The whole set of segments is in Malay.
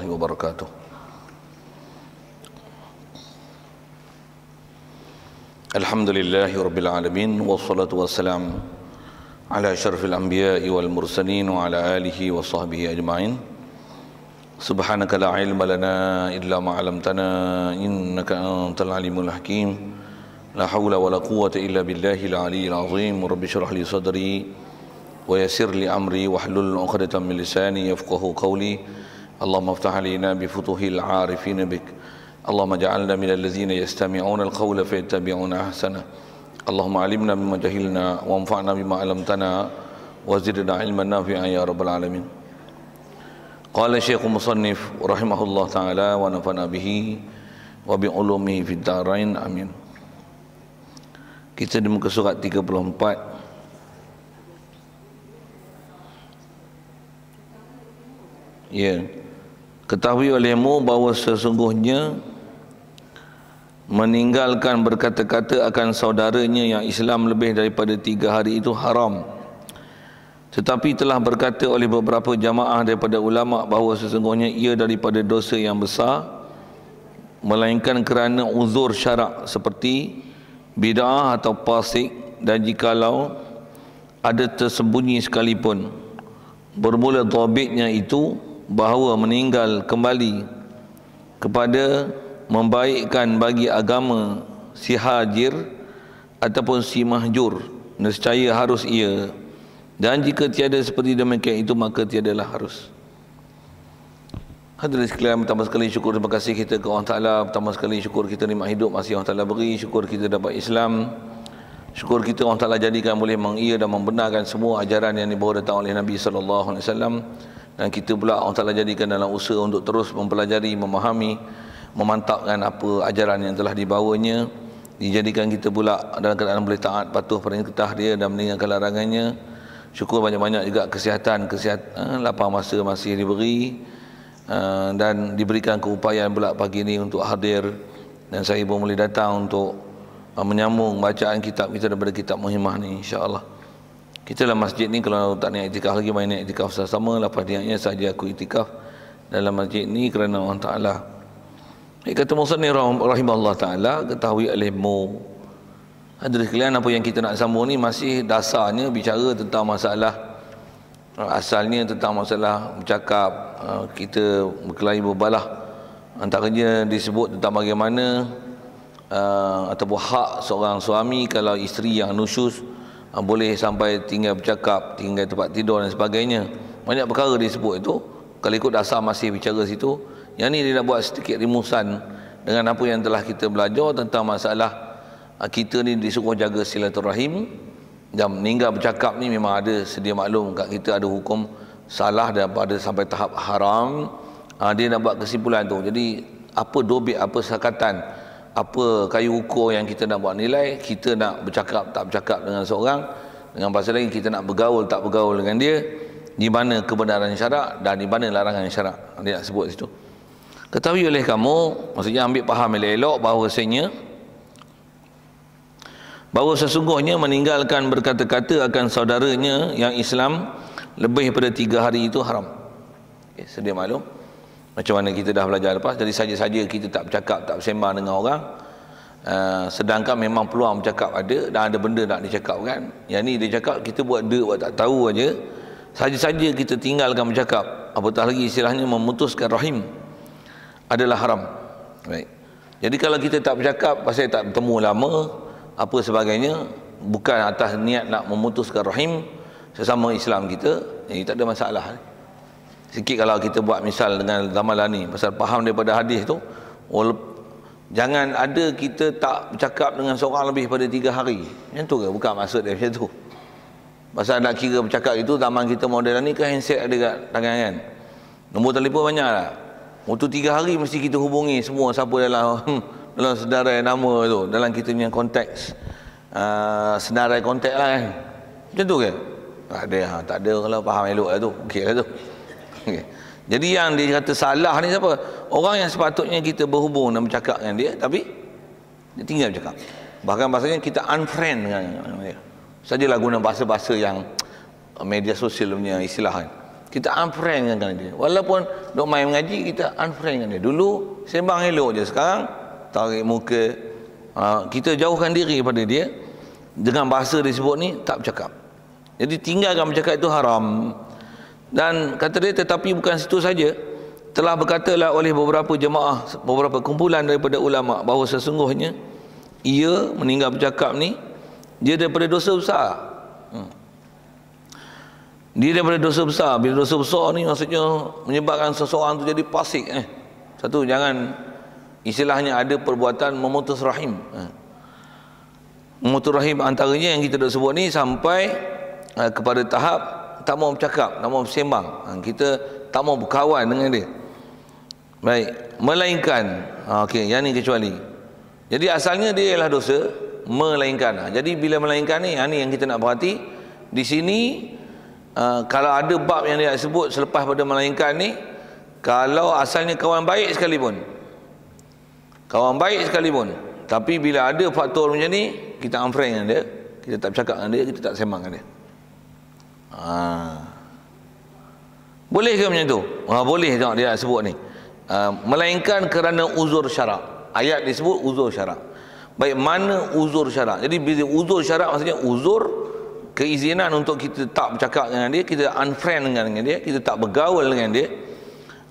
wabarakatuh. Alhamdulillahi rabbil alamin, wassalatu wassalam ala asyrafil anbiya'i wal mursalin wa ala alihi wa sahbihi ajma'in. Subhanaka la ilma lana illa ma 'allamtana innaka antal alimul hakim. La haula wa la quwwata illa billahil aliyyil azim. Rabbi shrah li sadri wa yassir li amri wahlul 'uqdatam min lisani yafqahu qawli. Allahumma iftah 'alaina bi futuhil 'arifin bik. Allahumma ja'alna minal ladzina yastami'una al-qawla fayattabi'una ahsana. Allahumma 'allimna mimma jahilna wanfa'na bima 'allamtana wa zidna 'ilman nafi'an ya rabbal alamin. Qala Syekh Musannif rahimahullah taala wa nafa'na bihi wa bi ulumihi fid dharain amin. Kita di muka surat 34. Ya. Ketahui olehmu bahawa sesungguhnya meninggalkan berkata-kata akan saudaranya yang Islam lebih daripada 3 hari itu haram. Tetapi telah berkata oleh beberapa jamaah daripada ulama bahawa sesungguhnya ia daripada dosa yang besar, melainkan kerana uzur syarak seperti bid'ah atau fasik, dan jikalau ada tersembunyi sekalipun. Bermula dhabitnya itu bahawa meninggal kembali kepada membaikkan bagi agama si hajir ataupun si mahjur, nescaya harus ia, dan jika tiada seperti demikian itu maka tiadalah harus. Hadirin sekalian, pertama sekali syukur, terima kasih kita ke Allah Ta'ala. Pertama sekali syukur kita nikmat hidup masih Allah Ta'ala beri. Syukur kita dapat Islam. Syukur kita Allah Ta'ala jadikan boleh mengia dan membenarkan semua ajaran yang dibawa datang oleh Nabi SAW. Dan kita pula Allah Ta'ala jadikan dalam usaha untuk terus mempelajari, memahami, memantapkan apa ajaran yang telah dibawanya. Dijadikan kita pula dalam keadaan boleh taat, patuh perintah dia dan meninggalkan larangannya. Syukur banyak-banyak juga kesihatan lapang masa masih diberi, dan diberikan keupayaan pula pagi ini untuk hadir, dan saya pun boleh datang untuk menyambung bacaan kitab kita daripada kitab Muhimmah ni, insya-Allah. Kita dalam masjid ni kalau tak niat iktikaf lagi, main niat iktikaf sama-sama. Lepas niatnya saja aku iktikaf dalam masjid ni kerana Allah Ta'ala. Kata Musannif rahimahullah ta'ala, ketahui olehmu. Hadirin sekalian, apa yang kita nak sambung ni masih dasarnya bicara tentang masalah, asalnya tentang masalah bercakap, kita berkelahi berbalah. Antaranya disebut tentang bagaimana ataupun hak seorang suami kalau isteri yang nusyus boleh sampai tinggal bercakap, tinggal tempat tidur dan sebagainya. Banyak perkara disebut itu. Kalau ikut dasar masih bicara situ. Yang ni dia nak buat sedikit rimusan dengan apa yang telah kita belajar tentang masalah kita ni disuruh jaga silaturahim. Dan meninggal bercakap ni memang ada, sedia maklum kat kita ada hukum salah dan pada sampai tahap haram. Dia nak buat kesimpulan tu. Jadi apa dobit, apa sakatan, apa kayu ukur yang kita nak buat nilai, kita nak bercakap tak bercakap dengan seorang, dengan bahasa lain kita nak bergaul tak bergaul dengan dia, di mana kebenaran syarak dan di mana larangan syarak. Dia nak sebut situ. Ketahui oleh kamu, maksudnya ambil faham elok-elok bahawa sesungguhnya meninggalkan berkata-kata akan saudaranya yang Islam lebih daripada 3 hari itu haram. Sedia maklum macam mana kita dah belajar lepas. Jadi saja-saja kita tak bercakap, tak bersembang dengan orang, sedangkan memang peluang bercakap ada dan ada benda nak dicakapkan. Yang ni dia cakap, kita buat tak tahu aja. Saja-saja kita tinggalkan bercakap, apatah lagi istilahnya memutuskan rahim, adalah haram. Baik. Jadi kalau kita tak bercakap pasal tak bertemu lama apa sebagainya, bukan atas niat nak memutuskan rahim sesama Islam kita, jadi tak ada masalah. Sikit kalau kita buat misal dengan ramalan ni pasal faham daripada hadis tu, jangan ada kita tak bercakap dengan seorang lebih pada 3 hari. Macam tu ke? Bukan maksud dia macam tu. Pasal nak kira bercakap itu, zaman kita moden ni kan handset ada kat tangan kan, nombor telefon banyak lah. Waktu 3 hari mesti kita hubungi semua siapa dalam dalam senarai nama tu, dalam kita punya konteks, senarai kontak lah kan. Macam tu ke? Tak ada, tak ada. Kalau faham elok lah tu, okey lah tu. Okay. Jadi yang dia kata salah ni siapa? Orang yang sepatutnya kita berhubung dan bercakap dengan dia, tapi dia tinggal bercakap. Bahkan bahasanya kita unfriend dengan dia. Sajalah guna bahasa-bahasa yang media sosial punya istilah kan. Kita unfriend dengan dia. Walaupun duk main mengaji, kita unfriend dengan dia. Dulu sembang elok je, sekarang tarik muka. Kita jauhkan diri daripada dia. Dengan bahasa dia sebut ni, tak bercakap. Jadi tinggalkan bercakap itu haram. Dan kata dia, tetapi bukan situ saja, telah berkatalah oleh beberapa jemaah, beberapa kumpulan daripada ulama, bahawa sesungguhnya ia meninggal bercakap ni, dia daripada dosa besar. Dia daripada dosa besar. Bila dosa besar ni maksudnya menyebabkan seseorang tu jadi fasik. Satu, jangan, istilahnya ada perbuatan memutus rahim. Memutus rahim antaranya yang kita dah sebut ni, sampai kepada tahap tak mau bercakap, tak mau bersembang. Kita tak mau berkawan dengan dia. Baik, melainkan okey, yang ni kecuali. Jadi asalnya dia ialah dosa, melainkan. Jadi bila melainkan ni, yang kita nak perhati di sini. Kalau ada bab yang dia sebut selepas pada melainkan ni, kalau asalnya kawan baik sekalipun, tapi bila ada faktor macam ni, kita unfriend dengan dia, kita tak bercakap dengan dia, kita tak sembang dengan dia. Boleh ke macam tu? Boleh tengok dia sebut ni. Melainkan kerana uzur syarak. Ayat disebut uzur syarak. Baik, mana uzur syarak? Jadi bila uzur syarak maksudnya uzur keizinan untuk kita tak bercakap dengan dia, kita unfriend dengan dia, kita tak bergaul dengan dia,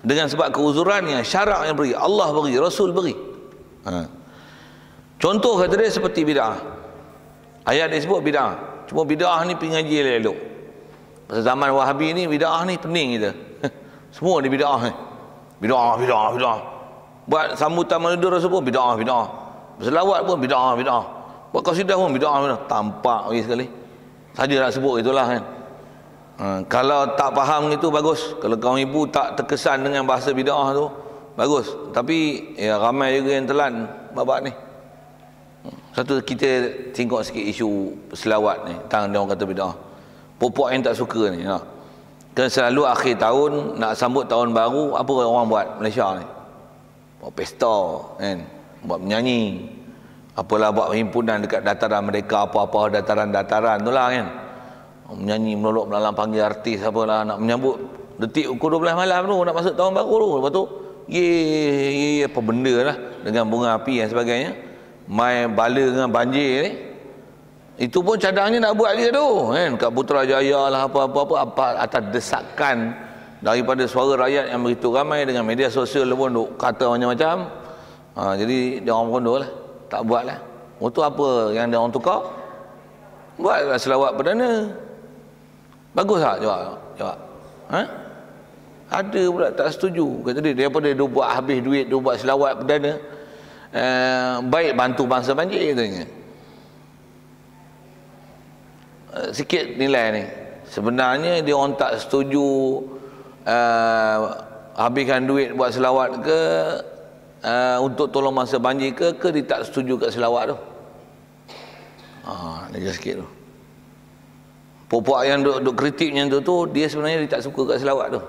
dengan sebab keuzuran yang syarak yang beri, Allah beri, Rasul beri. Contoh kata dia seperti bid'ah. Ayat dia sebut bid'ah. Cuma bid'ah ni pergi ngaji elok. Pasal zaman Wahabi ni bid'ah ni pening kita. Semua ni bid'ah ni. Bid'ah. Buat sambutan maulid Rasul pun bid'ah. Berselawat pun bid'ah. Buat qasidah pun bid'ah. Tampak lagi sekali. Saja nak sebut itulah kan. Kalau tak faham itu bagus. Kalau kaum ibu tak terkesan dengan bahasa bid'ah tu, bagus. Tapi ya, ramai juga yang telan babak ni. Satu, kita tengok sikit isu selawat ni, tang dia orang kata bid'ah. Popok yang tak suka ni, kan selalu akhir tahun nak sambut tahun baru, apa orang buat Malaysia ni? Buat pesta kan, buat menyanyi, apalah, buat himpunan dekat dataran mereka, apa-apa dataran-dataran tu lah kan, menyanyi, melolok melalang, panggil artis apalah, nak menyambut detik ukur 12 malam tu, nak masuk tahun baru tu. Lepas tu apa benda lah, dengan bunga api dan sebagainya, mai bala dengan banjir ni. Itu pun cadangnya nak buat dia tu kan, kat Putrajaya lah, apa atas desakan daripada suara rakyat yang begitu ramai, dengan media sosial pun duk kata macam-macam. Jadi dia orang pun lah tak buat lah. Itu apa yang dia orang tukar? Buatlah selawat perdana. Bagus tak? Jawab. Ada pula tak setuju. Kata dia, daripada dia buat habis duit, dia buat selawat perdana, baik bantu bangsa banjir katanya. Sikit nilai ni. Sebenarnya dia orang tak setuju habiskan duit buat selawat ke, untuk tolong masa banjir ke dia tak setuju kat selawat tu. Dia sikit tu. Popok yang duk kritik macam tu, dia sebenarnya dia tak suka kat selawat tu.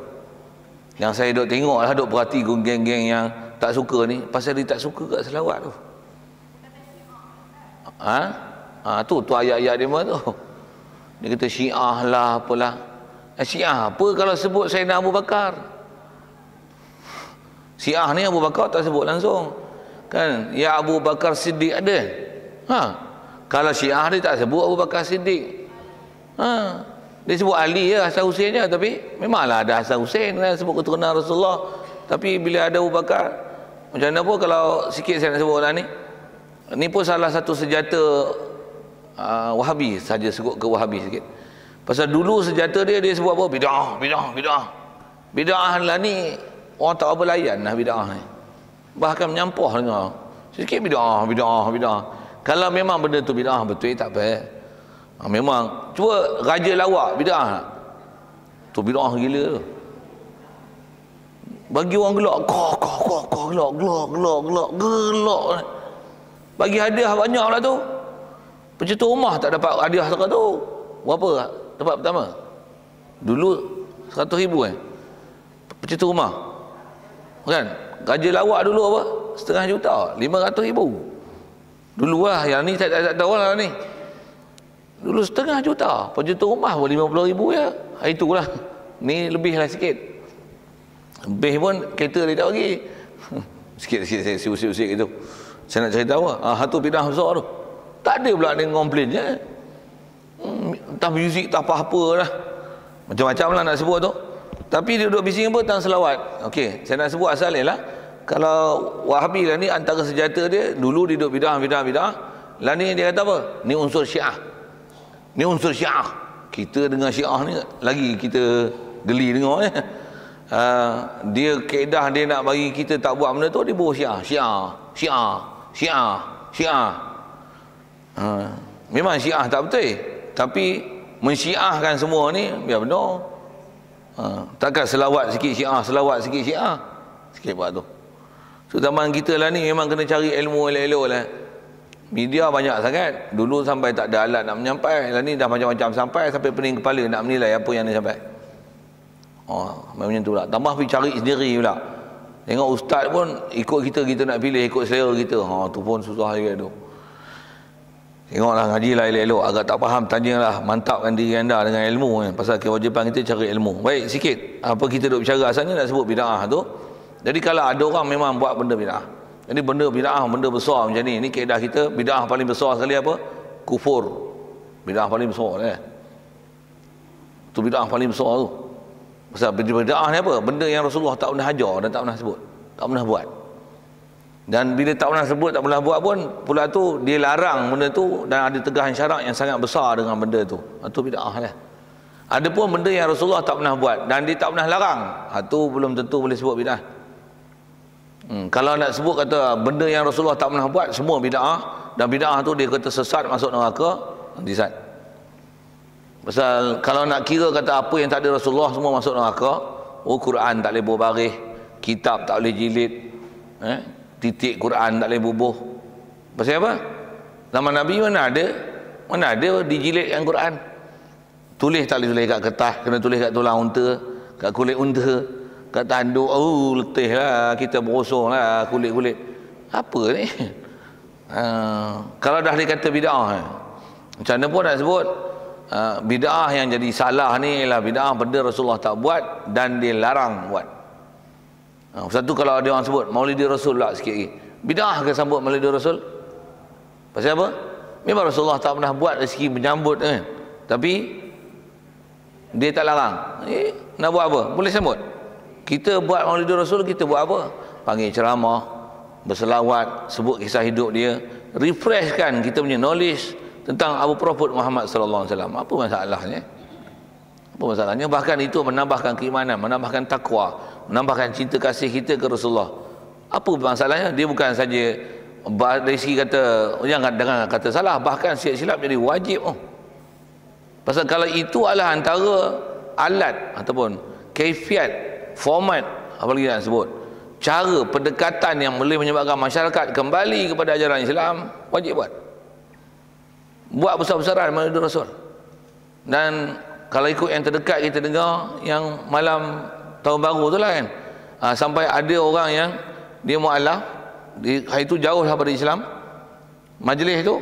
Yang saya duk tengok lah, duk perhati geng-geng yang tak suka ni, pasal dia tak suka kat selawat tu. Tu ayat-ayat dia tu. Dia kata Syiah lah, apalah. Syiah apa kalau sebut Sayyidina Abu Bakar? Syiah ni Abu Bakar tak sebut langsung kan, ya Abu Bakar Siddiq ada. Kalau Syiah dia tak sebut Abu Bakar Siddiq. Dia sebut Ali ya, Hasan Hussein je, tapi memanglah ada Hasan Hussein kan, sebut keturunan Rasulullah. Tapi bila ada Abu Bakar, macam mana pun, kalau sikit saya nak sebut lah ni. Ni pun salah satu senjata Wahabi, saja sebut ke Wahabi sikit. Pasal dulu senjata dia sebut apa? Bid'ah. Bid'ah lah ni orang tak apa layan lah bid'ah ni. Bahkan menyampah dengar. Sikit bid'ah. Kalau memang benda tu bid'ah betul, tak apa. Memang cuba raja lawak bid'ah. Tu bid'ah gila tu. Bagi orang gelak, gelak. Bagi hadiah banyak lah tu. Pencetus rumah tak dapat hadiah sekat tu. Berapa dapat pertama? Dulu 100,000 kan? Pencetus rumah kan? Raja lawak dulu apa? 500,000 juta, 500,000. Dulu lah, yang ni tak tahu lah ni. Dulu 500,000 juta, pencetus rumah pun 50,000 ya. Itulah Ni lebih lah sikit. Lebih pun kereta dia tak bagi. Sikit-sikit saya usik-usik gitu. Saya nak cerita apa? Satu bidah besar tu. Tak ada pula dia komplain je. Tak muzik, tak apa-apa lah. Macam-macam lah nak sebut tu. Tapi dia duduk bising apa? Tentang selawat. Okey, saya nak sebut asalnya lah. Kalau Wahabi lah ni, antara senjata dia, dulu dia duduk bidah. Lah ni dia kata apa? Ni unsur Syiah. Ni unsur Syiah. Kita dengan Syiah ni lagi kita geli dengar ya. Dia kaedah dia nak bagi kita tak buat benda tu, dia bawa Syiah. Memang Syiah tak betul, tapi mensyiahkan semua ni biar benar. Takkan selawat sikit Syiah sikit buat tu. So zaman kita lah ni memang kena cari ilmu elok-elok lah. Media banyak sangat. Dulu sampai tak ada alat nak menyampai. Lah ni dah macam-macam sampai pening kepala nak menilai apa yang dia sampai. Macam tu lah. Tambah pergi cari sendiri pula. Tengok ustaz pun ikut kita nak pilih ikut selera kita. Tu pun susah juga tu. Tengoklah, ngajilah elok-elok. Agak tak faham, tanyalah, mantapkan diri anda dengan ilmu kan. Pasal kewajipan kita cari ilmu. Baik, sikit apa kita duk bicara asalnya nak sebut bid'ah tu. Jadi kalau ada orang memang buat benda bid'ah, jadi benda bid'ah, benda besar macam ni kaedah kita. Bid'ah paling besar sekali apa? Kufur. Bid'ah paling besar lah. Tu bid'ah paling besar tu. Pasal bid'ah ni apa? Benda yang Rasulullah tak pernah ajar dan tak pernah sebut, tak pernah buat. Dan bila tak pernah sebut, tak pernah buat pun, pula tu dia larang benda tu dan ada tegahan syarak yang sangat besar dengan benda tu. Itu bid'ah lah. Ada pun benda yang Rasulullah tak pernah buat dan dia tak pernah larang. Itu belum tentu boleh sebut bid'ah. Kalau nak sebut kata benda yang Rasulullah tak pernah buat, semua bid'ah, dan bid'ah tu dia kata sesat masuk neraka, disat. Pasal kalau nak kira kata apa yang tak ada Rasulullah semua masuk neraka, Quran tak boleh berbaris, kitab tak boleh jilid, titik Quran tak boleh bubuh. Pasal apa? Zaman Nabi mana ada dijilidkan Quran. Tulis tak boleh tulis kat kertas, kena tulis kat tulang unta, kat kulit unta, kat tanduk. Letih lah, kita berosong lah kulit-kulit. Apa ni? Kalau dah dikata bid'ah, macam mana pun nak sebut, bid'ah yang jadi salah ni ialah bid'ah benda Rasulullah tak buat dan dia larang buat. Satu kalau ada orang sebut Maulidi Rasul lah sikit lagi, bid'ah ke sambut Maulidi Rasul? Pasal apa? Memang Rasulullah tak pernah buat dari segi menyambut kan, tapi dia tak larang. Nak buat apa? Boleh sambut. Kita buat Maulidi Rasul, kita buat apa? Panggil ceramah, berselawat, sebut kisah hidup dia, refreshkan kita punya knowledge tentang Abu Prophet Muhammad sallallahu alaihi wasallam. Apa masalahnya? Apa masalahnya? Bahkan itu menambahkan keimanan, menambahkan takwa, menambahkan cinta kasih kita ke Rasulullah. Apa masalahnya? Dia bukan saja dari segi kata, jangan kata salah, bahkan silap jadi wajib. Pasal kalau itu adalah antara alat ataupun kaifiat, format, apa lagi nak sebut, cara pendekatan yang boleh menyebabkan masyarakat kembali kepada ajaran Islam, wajib buat besar-besaran Maulid Rasul. Dan kalau ikut yang terdekat kita dengar yang malam tahun baru tu lah kan, sampai ada orang yang dia mu'alaf di hari tu jauh daripada Islam, majlis tu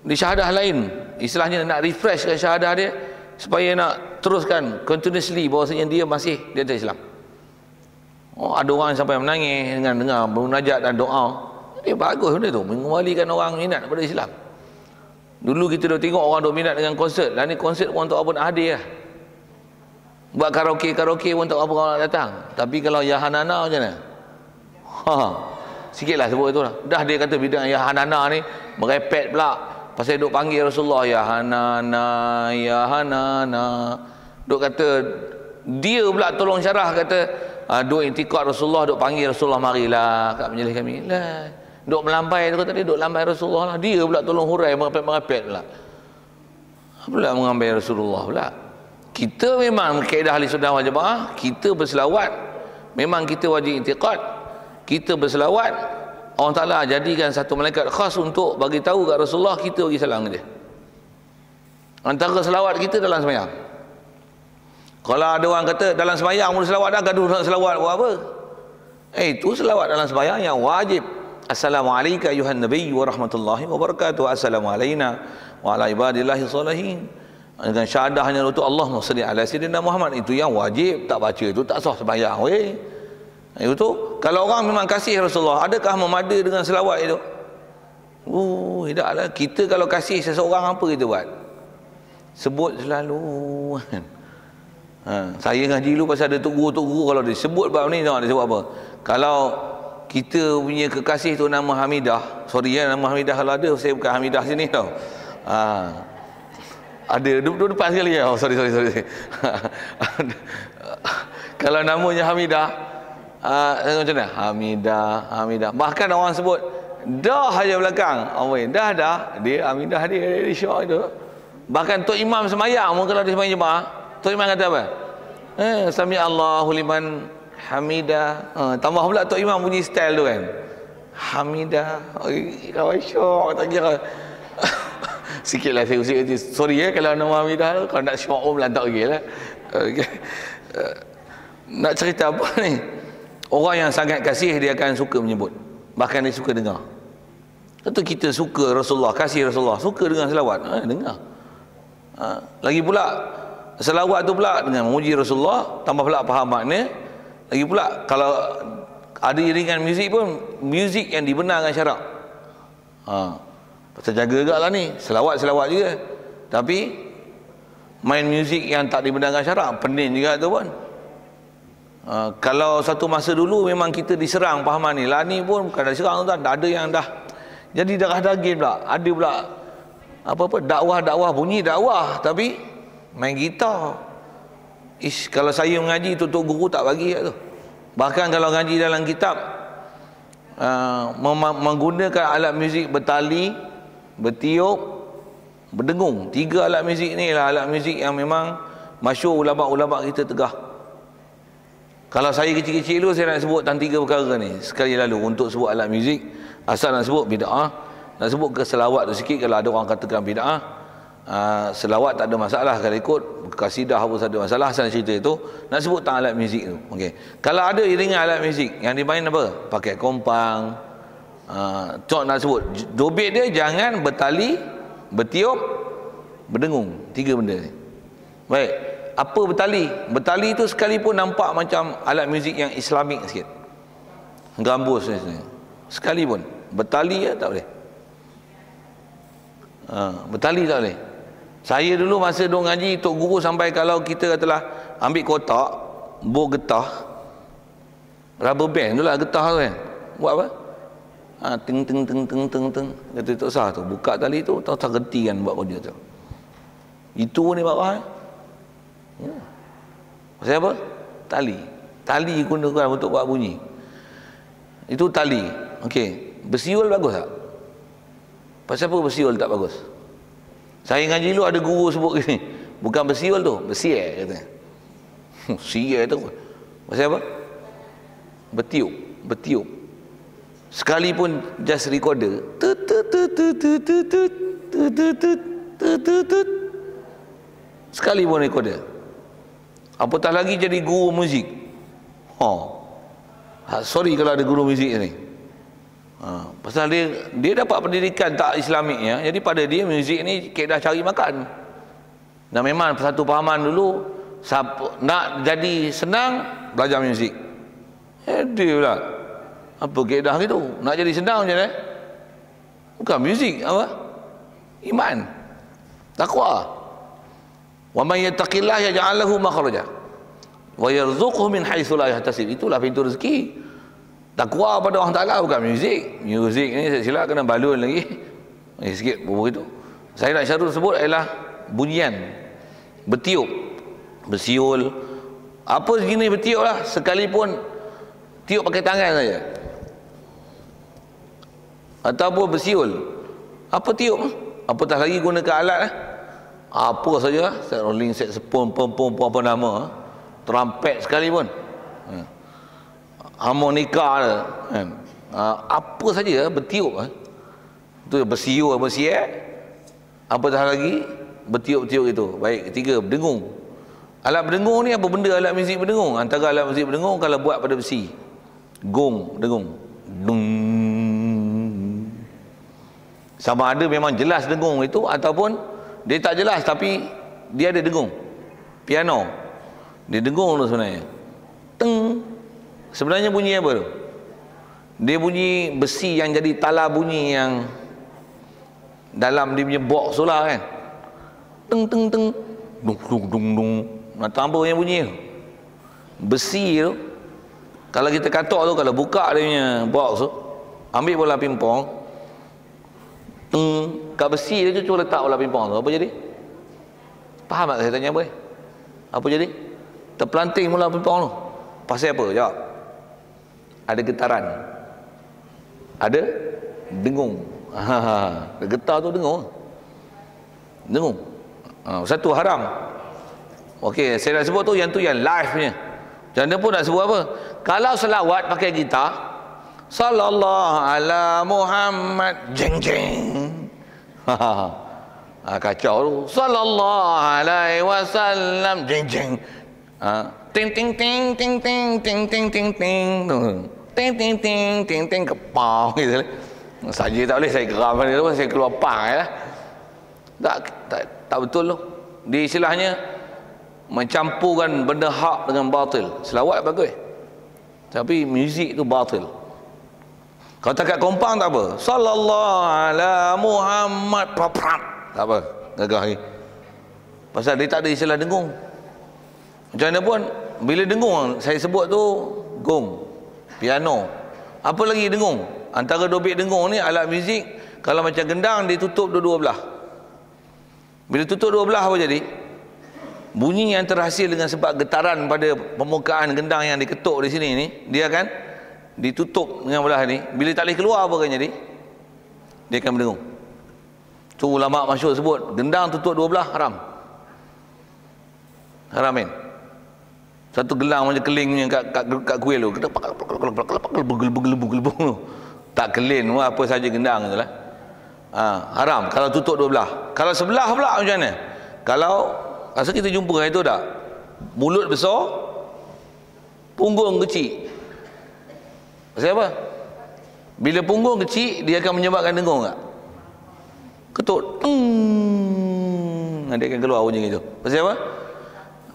di syahadah lain, istilahnya nak refreshkan syahadah dia supaya nak teruskan continuously bahawasanya dia masih di atas Islam. Ada orang sampai menangis dengan dengar munajat dan doa. Dia bagus benda tu, mengembalikan orang minat kepada Islam. Dulu kita dah tengok orang duk minat dengan konsert. Lah ni konsert pun untuk apa nak hadir lah. Buat karaoke pun untuk apa orang nak datang. Tapi kalau Yahanana macam mana? Sikit lah sebut itu lah. Dah dia kata bidang Yahanana ni merepet pula. Pasal duk panggil Rasulullah Yahanana. Duk kata dia pula tolong syarah, kata duk intikad Rasulullah, duk panggil Rasulullah marilah kat majlis kami. Lah, duk melambai tu kata dia duk lambai Rasulullah lah. Dia pula tolong hurai merepet-merepet pula. Pula mengambil Rasulullah pula. Kita memang kaedah ahli sunnah wal jamaah, kita berselawat, memang kita wajib intikad. Kita berselawat, Allah Ta'ala jadikan satu malaikat khas untuk bagi tahu kat Rasulullah, kita bagi salam dia. Antara selawat kita dalam sembahyang. Kalau ada orang kata dalam sembahyang boleh selawat, dah gaduh nak selawat buat apa? Itu selawat dalam sembahyang yang wajib. Assalamualaikum ayuhan nabiy wa rahmatullahi wa barakatuh. Assalamualaikum wa ala ibadillahi salihin. dengan syahadahnya itu Allahumma salli ala sayyidina Muhammad, itu yang wajib, tak baca itu tak sah sembahyang weh. Itu kalau orang memang kasih Rasulullah, adakah memada dengan selawat itu? Tidaklah. Kita kalau kasih seseorang apa kita buat? Sebut selalu kan. Saya ngaji dulu pasal ada tok guru kalau disebut bab ni tengok dia sebut apa. Kalau kita punya kekasih tu nama Hamidah, sorry ya, nama Hamidah kalau ada, saya bukan Hamidah sini tau. Ada duduk depan sekali ya. Sorry. Kalau namanya Hamidah, macam mana? Hamidah. Bahkan orang sebut dah aja belakang. Dah dia Hamidah dia syok itu. Bahkan Tok Imam semayang, kalau dia semayang jemaah, Tok Imam kata apa? Sami Allahu liman hamidah. Tambah pula Tok Imam punya style tu kan. Hamidah. Kawan syok tak kira. Sikitlah saya usik. Sorry ya kalau nama Hamidah, kalau nak syok pun lantak lagi lah. Okay. Nak cerita apa ni? Orang yang sangat kasih dia akan suka menyebut. Bahkan dia suka dengar. Tentu kita suka Rasulullah, kasih Rasulullah, suka dengar selawat. Dengar. Lagi pula selawat tu pula dengan memuji Rasulullah, tambah pula faham makna. Lagi pula kalau ada iringan muzik pun, muzik yang dibenarkan syarak. Pasal jaga juga lah ni, selawat juga. Tapi main muzik yang tak dibenarkan syarak, pening juga tu pun. Kalau satu masa dulu memang kita diserang pahaman ni, lah ni pun bukan dah serang tu, ada yang dah jadi darah daging pula. Ada pula apa-apa dakwah bunyi dakwah tapi main gitar. Kalau saya mengaji tutup guru tak bagi tu. Bahkan kalau ngaji dalam kitab menggunakan alat muzik bertali, bertiup, berdengung. 3 alat muzik ni lah alat muzik yang memang masyhur ulama-ulama kita tegah. Kalau saya kecil-kecil dulu saya nak sebut tentang 3 perkara ni sekali lalu untuk sebut alat muzik. Asal nak sebut bid'ah, nak sebut ke selawat tu sikit. Kalau ada orang katakan bid'ah, selawat tak ada masalah kalau ikut, kasidah pun tak ada masalah. Asal cerita itu nak sebut tentang alat muzik tu. Okey. Kalau ada iringan alat muzik yang dimain apa? Pakai kompang. Cok nak sebut dobit dia jangan bertali, bertiup, berdengung. 3 benda ni. Baik. Apa bertali? Bertali tu sekalipun nampak macam alat muzik yang Islamik sikit. Gambus ni. Sekalipun bertali ya tak boleh. Bertali tak boleh. Saya dulu masa duk ngaji, tok guru sampai kalau kita katalah ambil kotak, bor getah, rubber band tu lah getah tu kan. Buat apa? Teng. Kata tak sah tu, buka tali tu, tak reti kan buat kerja tu. Itu ni bawah. Pasal apa? Tali gunakan untuk buat bunyi. Itu tali. Okey, bersiul bagus tak? Pasal apa bersiul tak bagus? Saya ngaji dulu ada guru sebut gini, bukan bersiul tu, bersiar katanya. Siar tu. Pasal apa? Bertiup. Sekalipun just recorder, sekalipun recorder. Apatah lagi jadi guru muzik. Sorry kalau ada guru muzik ni. Pasal dia dapat pendidikan tak Islamik ya. Jadi pada dia muzik ni kaedah cari makan. Dan memang satu pahaman dulu nak jadi senang belajar muzik. Dia pula apa kaedah gitu. Nak jadi senang macam mana? Bukan muzik apa? Iman. Takwa. Wa may yattaqillah yaj'al lahu makhraja wa yarzuqhu min haitsu la yahtasib. Itulah pintu rezeki. Takwa pada Allah Ta'ala bukan muzik. Muzik ni saya silap kena balun lagi. Sikit begitu. Saya nak syarul sebut ialah bunyian, bertiup, bersiul. Apa jenis bertiup lah. Sekalipun tiup pakai tangan saja. Ataupun bersiul. Apa tiup? Apatah lagi gunakan alat lah. Apa saja, set rolling, set sepon, pom, apa nama, trompet sekalipun. Harmonika kan. Apa saja bertiup itu bersiul, bersiar. Apatah lagi bertiup-tiup itu. Baik, ketiga berdengung. Alat berdengung ni apa benda alat muzik berdengung? Antara alat muzik berdengung kalau buat pada besi. Gong dengung. Dung. Sama ada memang jelas dengung itu ataupun dia tak jelas tapi dia ada dengung. Piano dia dengung tu sebenarnya. Teng. Sebenarnya bunyi apa tu? Dia bunyi besi yang jadi tala bunyi yang dalam dia punya box tu lah kan. Teng teng teng. Dung dung dung dung. Nak tambah yang bunyi tu. Besi tu kalau kita katok tu, kalau buka dia punya box tu, ambil bola pingpong, kat besi dia tu cuma letak bola pingpong tu, apa jadi? Faham tak saya tanya apa? Apa jadi? Terpelanting bola pingpong tu. Pasal apa? Jawab. Ada getaran. Ada dengung. Getar tu dengung. Dengung. Satu haram. Okey, saya nak sebut tu yang live punya. Jangan pun nak sebut apa. Kalau selawat pakai gitar, sallallahu ala Muhammad, jeng jeng. Kacau tu. Sallallahu alaihi wasallam, jeng jeng. Ting ting ting ting ting ting ting ting ting. Ting ting ting ting ting kepau gitu. Saja tak boleh saya geram dia tu, saya keluar pang lah. Tak betul tu. Di istilahnya mencampurkan benda hak dengan batil. Selawat bagus, tapi muzik tu batil. Kalau tak kat kompang tak apa. Sallallahu ala Muhammad, tak apa, gagah lagi. Pasal dia tak ada istilah dengung. Macam mana pun bila dengung saya sebut tu gong, piano. Apa lagi dengung? Antara dua bit dengung ni alat muzik, kalau macam gendang dia tutup dua-dua belah. Bila tutup dua belah apa jadi? Bunyi yang terhasil dengan sebab getaran pada permukaan gendang yang diketuk di sini ni, dia akan ditutup dengan belah ni. Bila tak boleh keluar apa akan jadi? Dia akan berdengung. Tu ulama masyhur sebut, gendang tutup dua belah haram. Haram kan? Satu gelang macam keling punya kat kuil tu. Tak kelin apa saja gendang tu lah. Haram kalau tutup dua belah. Kalau sebelah pula macam mana? Kalau rasa kita jumpa hari tu tak? Mulut besar, punggung kecil. Pasal apa? Bila punggung kecil, dia akan menyebabkan dengung tak? Ketut. Nanti akan keluar bunyi gitu. Pasal apa?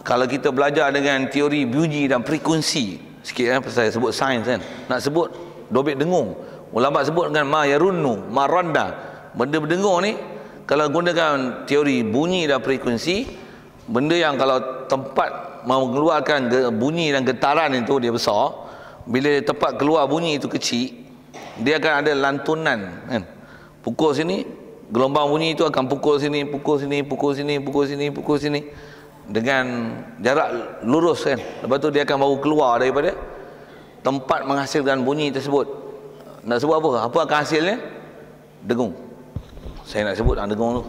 Kalau kita belajar dengan teori bunyi dan frekuensi sikit pasal saya sebut sains kan. Nak sebut dobit dengung. Ulama sebut dengan ma yarunnu, maranda. Benda berdengung ni kalau gunakan teori bunyi dan frekuensi, benda yang kalau tempat mengeluarkan bunyi dan getaran itu dia besar, bila tempat keluar bunyi itu kecil, dia akan ada lantunan kan. Pukul sini, gelombang bunyi itu akan pukul sini, pukul sini, pukul sini, pukul sini, pukul sini dengan jarak lurus kan. Lepas tu dia akan baru keluar daripada tempat menghasilkan bunyi tersebut. Nak sebut apa? Apa akan hasilnya? Dengung. Saya nak sebut dengung tu.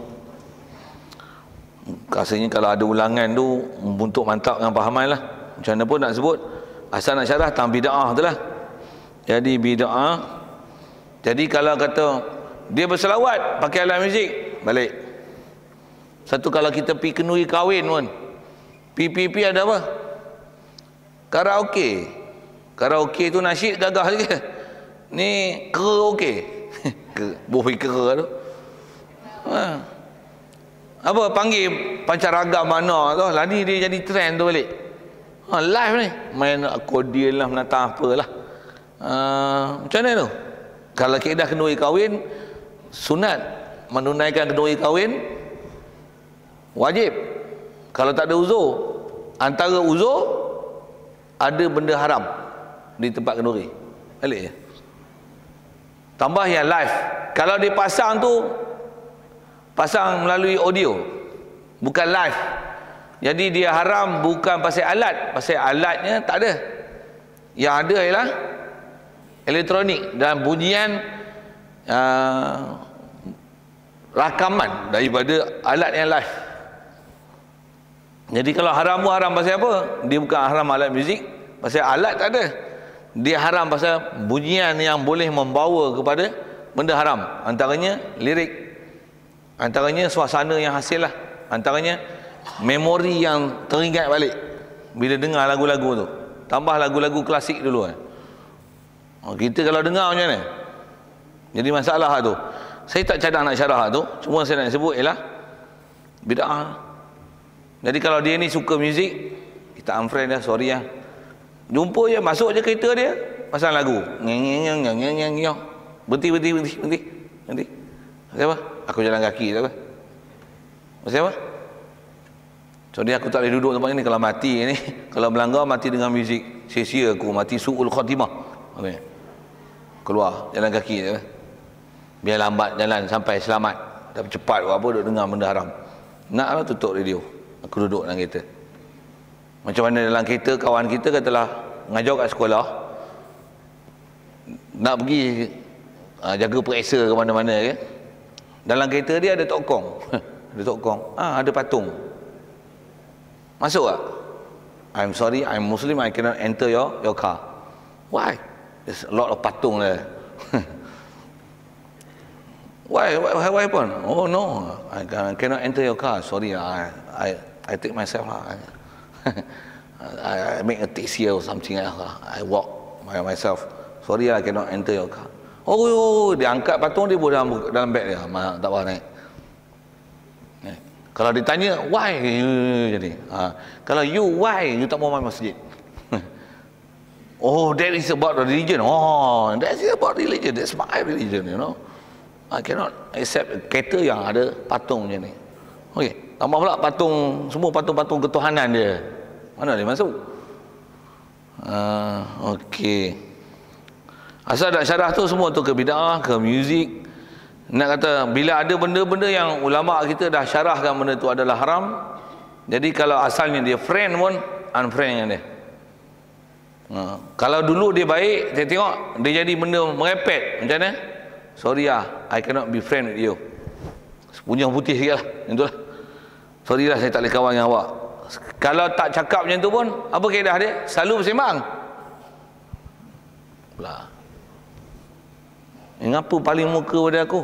Rasanya kalau ada ulangan tu untuk mantap dengan pahaman lah. Macam mana pun nak sebut, asal nak syarah tentang bid'ah tu lah. Jadi bid'ah, jadi kalau kata dia berselawat pakai alat muzik, balik. Satu kalau kita pergi kenduri kahwin pun, pi ada apa? Karaoke. Karaoke tu nasyid gagah juga. Ni karaoke. Buih kera tu. Apa panggil pancaragam mana tu, lani dia jadi trend tu balik. Live ni main akordion lah, menatang apalah. Macam mana tu? Kalau kaedah kenduri kahwin, sunat menunaikan kenduri kahwin wajib. Kalau tak ada uzur, antara uzur ada benda haram di tempat kenduri, balik je. Tambah yang live. Kalau dipasang tu pasang melalui audio, bukan live. Jadi dia haram bukan pasal alat, pasal alatnya tak ada. Yang ada ialah elektronik dan bunyian rakaman daripada alat yang live. Jadi kalau haram pun haram pasal apa? Dia bukan haram alat muzik, pasal alat tak ada. Dia haram pasal bunyian yang boleh membawa kepada benda haram. Antaranya lirik, antaranya suasana yang hasil lah, antaranya memori yang teringat balik bila dengar lagu-lagu tu. Tambah lagu-lagu klasik dulu kan. Kita kalau dengar macam mana? Jadi masalah tu, saya tak cadang nak syarah tu, cuma saya nak sebut ialah bid'ah. Jadi kalau dia ni suka muzik, kita unfriend dah, sorry lah. Jumpa je, masuk je kereta dia, pasang lagu. Berhenti. Pasal apa? Aku jalan kaki, tak apa. Pasal apa? Jadi aku tak boleh duduk tempat ni. Kalau mati ni, kalau melanggar mati dengan muzik, sia-sia aku, mati su'ul khatimah. Okay. Keluar, jalan kaki, tak apa. Biar lambat jalan sampai selamat. Tapi cepat apa duduk dengar benda haram. Naklah tutup radio. Aku duduk dalam kereta. Macam mana dalam kereta kawan kita katalah ngajar kat sekolah, nak pergi jaga periksa ke mana-mana ke. Dalam kereta dia ada tokong. Ada tokong. Ada patung. Masuk tak? I'm sorry, I'm Muslim, I cannot enter your car. Why? There's a lot of patung there. Why happened? Oh no, I cannot enter your car. Sorry, I take myself lah. I make a taxi or something else lah. I walk by myself. Sorry, I cannot enter your car. Oh, dia angkat patung dia buat dalam beg dia. Tak apa naik. Kalau ditanya why jadi. Kalau you why you tak mau main masjid. Oh, that is about religion. Oh, that's about religion. That's my religion, you know. I cannot accept kereta yang ada patung macam ni. Okey, tambah pula patung, semua patung-patung ketuhanan dia. Mana dia masuk? Okey. Asal dak syarah tu semua tu ke bid'ah, ke muzik. Nak kata bila ada benda-benda yang ulama kita dah syarahkan benda tu adalah haram. Jadi kalau asalnya dia friend pun unfriend dengan dia. Kalau dulu dia baik, saya tengok dia jadi benda merepet. Macam mana? Sorry lah, I cannot be friend with you. Punjang putih sikit lah, macam tu lah. Sorry lah, saya tak boleh kawan dengan awak. Kalau tak cakap macam tu pun, apa kaedah dia? Selalu bersembang lah. Ngapa paling muka pada aku?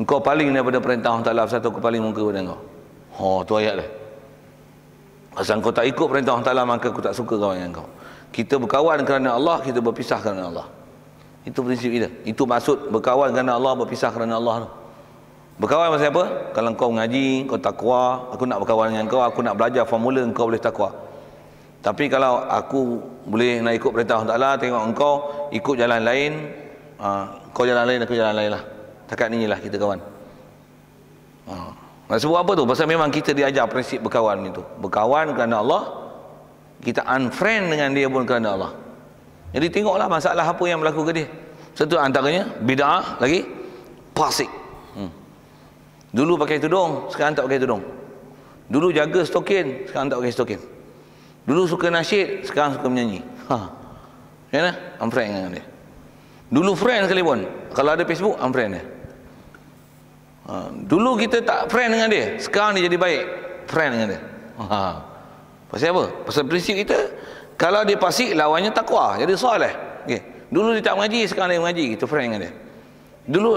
Engkau paling daripada perintah Allah Ta'ala, satu aku paling muka pada engkau. Oh, tu ayat dia. Asal kau tak ikut perintah Allah Ta'ala, maka aku tak suka kawan dengan kau. Kita berkawan kerana Allah, kita berpisah kerana Allah. Itu prinsip kita. Itu maksud berkawan kerana Allah, berpisah kerana Allah tu. Berkawan pasal apa? Kalau kau mengaji, kau takwa, aku nak berkawan dengan kau, aku nak belajar formula, engkau boleh takwa. Tapi kalau aku boleh nak ikut perintah Allah Ta'ala, tengok engkau ikut jalan lain, kau jalan lain, aku jalan lain lah. Takat ni lah kita kawan. Nak sebut apa tu? Pasal memang kita diajar prinsip berkawan itu. Berkawan kerana Allah, kita unfriend dengan dia pun kerana Allah. Jadi tengoklah masalah apa yang berlaku ke dia. Satu antaranya bid'ah, lagi fasik. Dulu pakai tudung, sekarang tak pakai tudung. Dulu jaga stokin, sekarang tak pakai stokin. Dulu suka nasyid, sekarang suka menyanyi. Macam mana? Unfriend dengan dia. Dulu friend sekali pun, kalau ada Facebook, unfriend dia. Dulu kita tak friend dengan dia, sekarang dia jadi baik, friend dengan dia. Pasal apa? Pasal prinsip kita, kalau dia fasik, lawannya takwa, jadi soleh. Okay. Dulu dia tak mengaji, sekarang dia mengaji, kita friend dengan dia. Dulu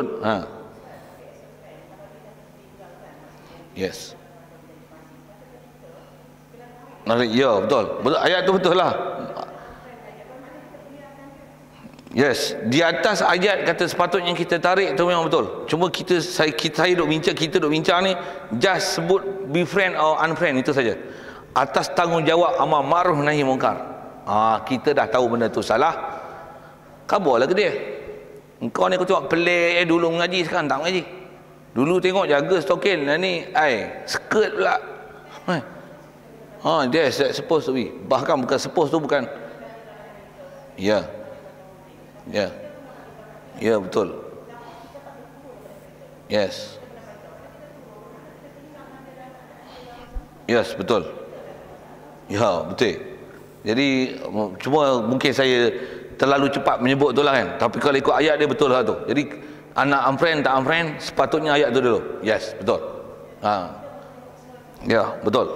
yes. Ya, betul. Ayat tu betul lah. Yes, di atas ayat kata sepatutnya kita tarik tu memang betul. Cuma saya duk bincang ni just sebut be friend or unfriend itu saja. Atas tanggungjawab amar ma'ruf nahi mungkar. Kita dah tahu benda tu salah. Kabarlah ke dia. Engkau ni aku tengok pelik dulu mengaji, sekarang tak mengaji. Dulu tengok jaga stokin, ni skirt pula. Yes, that's supposed to be. Bahkan bukan supposed tu, bukan. Ya. Ya, betul. Yes, betul. Ya, betul. Jadi cuma mungkin saya terlalu cepat menyebut tu lah kan. Tapi kalau ikut ayat dia betul lah tu. Jadi anak unfriend tak unfriend, sepatutnya ayat tu dulu. Yes, betul. Ya, betul.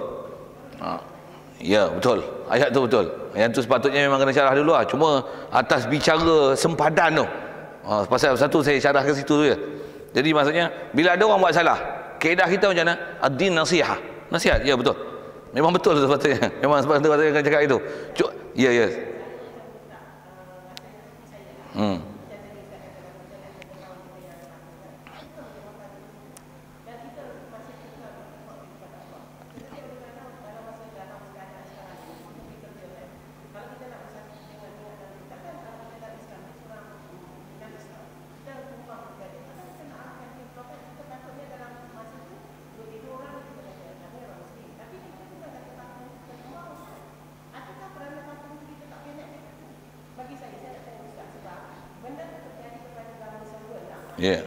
Ya, betul. Ayat tu betul. Yang tu sepatutnya memang kena syarah dulu lah. Cuma atas bicara sempadan tu. Pasal satu saya syarah ke situ tu je. Jadi maksudnya bila ada orang buat salah, kaedah kita macam mana? Ad-din nasihat. Nasihat, ya betul. Memang betul sepatutnya. Memang sepatutnya kena cakap itu. Ya. Ya.